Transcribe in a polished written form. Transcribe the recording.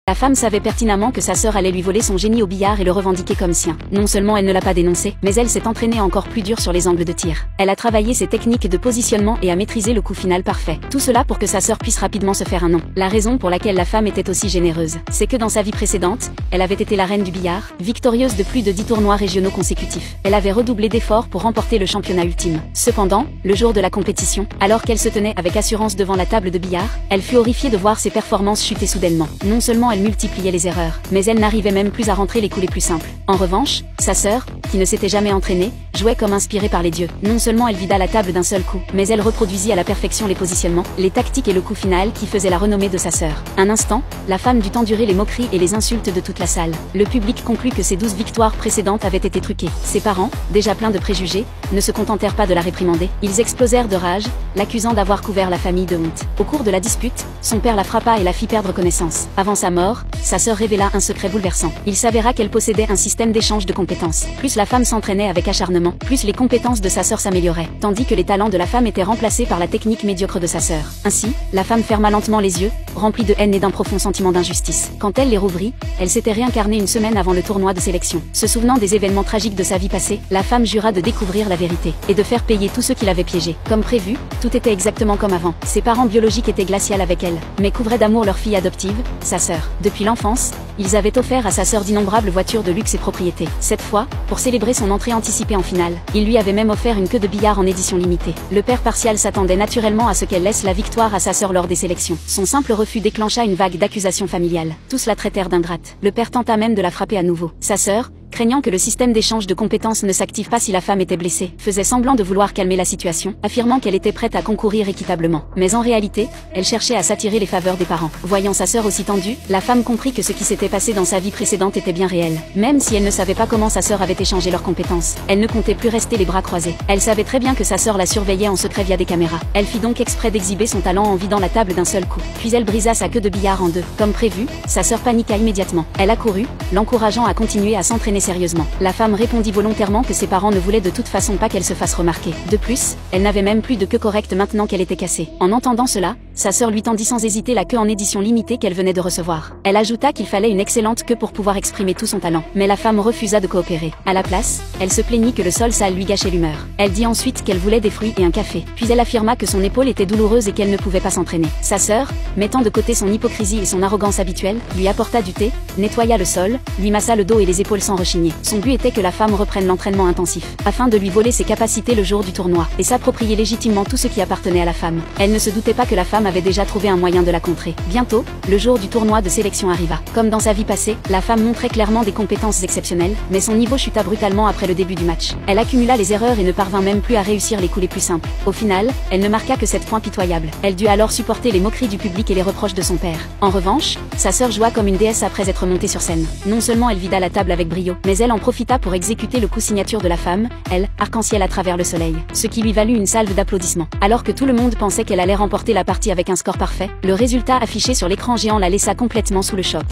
La femme savait pertinemment que sa sœur allait lui voler son génie au billard et le revendiquer comme sien. Non seulement elle ne l'a pas dénoncé, mais elle s'est entraînée encore plus dur sur les angles de tir. Elle a travaillé ses techniques de positionnement et a maîtrisé le coup final parfait. Tout cela pour que sa sœur puisse rapidement se faire un nom. La raison pour laquelle la femme était aussi généreuse, c'est que dans sa vie précédente, elle avait été la reine du billard, victorieuse de plus de 10 tournois régionaux consécutifs. Elle avait redoublé d'efforts pour remporter le championnat ultime. Cependant, le jour de la compétition, alors qu'elle se tenait avec assurance devant la table de billard, elle fut horrifiée de voir ses performances chuter soudainement. Non seulement elle multipliait les erreurs, mais elle n'arrivait même plus à rentrer les coups les plus simples. En revanche, sa sœur, qui ne s'était jamais entraînée, jouait comme inspirée par les dieux. Non seulement elle vida la table d'un seul coup, mais elle reproduisit à la perfection les positionnements, les tactiques et le coup final qui faisait la renommée de sa sœur. Un instant, la femme dut endurer les moqueries et les insultes de toute la salle. Le public conclut que ses 12 victoires précédentes avaient été truquées. Ses parents, déjà pleins de préjugés, ne se contentèrent pas de la réprimander. Ils explosèrent de rage, l'accusant d'avoir couvert la famille de honte. Au cours de la dispute, son père la frappa et la fit perdre connaissance. Avant sa mort, sa sœur révéla un secret bouleversant. Il s'avéra qu'elle possédait un système d'échange de compétences. Plus la femme s'entraînait avec acharnement, plus les compétences de sa sœur s'amélioraient, tandis que les talents de la femme étaient remplacés par la technique médiocre de sa sœur. Ainsi, la femme ferma lentement les yeux, remplie de haine et d'un profond sentiment d'injustice. Quand elle les rouvrit, elle s'était réincarnée une semaine avant le tournoi de sélection. Se souvenant des événements tragiques de sa vie passée, la femme jura de découvrir la vérité, et de faire payer tous ceux qui l'avaient piégée. Comme prévu, tout était exactement comme avant. Ses parents biologiques étaient glaciaux avec elle, mais couvraient d'amour leur fille adoptive, sa sœur. Depuis l'enfance, ils avaient offert à sa sœur d'innombrables voitures de luxe et propriétés. Cette fois, pour célébrer son entrée anticipée en finale, il lui avait même offert une queue de billard en édition limitée. Le père partial s'attendait naturellement à ce qu'elle laisse la victoire à sa sœur lors des sélections. Son simple refus déclencha une vague d'accusations familiales. Tous la traitèrent d'ingrate. Le père tenta même de la frapper à nouveau. Sa sœur, craignant que le système d'échange de compétences ne s'active pas si la femme était blessée, faisait semblant de vouloir calmer la situation, affirmant qu'elle était prête à concourir équitablement. Mais en réalité, elle cherchait à s'attirer les faveurs des parents. Voyant sa sœur aussi tendue, la femme comprit que ce qui s'était passé dans sa vie précédente était bien réel. Même si elle ne savait pas comment sa sœur avait échangé leurs compétences, elle ne comptait plus rester les bras croisés. Elle savait très bien que sa sœur la surveillait en secret via des caméras. Elle fit donc exprès d'exhiber son talent en vidant la table d'un seul coup. Puis elle brisa sa queue de billard en deux. Comme prévu, sa sœur paniqua immédiatement. Elle accourut, l'encourageant à continuer à s'entraîner sérieusement. La femme répondit volontairement que ses parents ne voulaient de toute façon pas qu'elle se fasse remarquer. De plus, elle n'avait même plus de queue correcte maintenant qu'elle était cassée. En entendant cela, sa sœur lui tendit sans hésiter la queue en édition limitée qu'elle venait de recevoir. Elle ajouta qu'il fallait une excellente queue pour pouvoir exprimer tout son talent. Mais la femme refusa de coopérer. À la place, elle se plaignit que le sol sale lui gâchait l'humeur. Elle dit ensuite qu'elle voulait des fruits et un café. Puis elle affirma que son épaule était douloureuse et qu'elle ne pouvait pas s'entraîner. Sa sœur, mettant de côté son hypocrisie et son arrogance habituelle, lui apporta du thé, nettoya le sol, lui massa le dos et les épaules sans rechigner. Son but était que la femme reprenne l'entraînement intensif, afin de lui voler ses capacités le jour du tournoi, et s'approprier légitimement tout ce qui appartenait à la femme. Elle ne se doutait pas que la femme avait déjà trouvé un moyen de la contrer. Bientôt, le jour du tournoi de sélection arriva. Comme dans sa vie passée, la femme montrait clairement des compétences exceptionnelles, mais son niveau chuta brutalement après le début du match. Elle accumula les erreurs et ne parvint même plus à réussir les coups les plus simples. Au final, elle ne marqua que 7 points pitoyables. Elle dut alors supporter les moqueries du public et les reproches de son père. En revanche, sa sœur joua comme une déesse après être montée sur scène. Non seulement elle vida la table avec brio, mais elle en profita pour exécuter le coup signature de la femme, elle, arc-en-ciel à travers le soleil, ce qui lui valut une salve d'applaudissements. Alors que tout le monde pensait qu'elle allait remporter la partie avec un score parfait, le résultat affiché sur l'écran géant la laissa complètement sous le choc.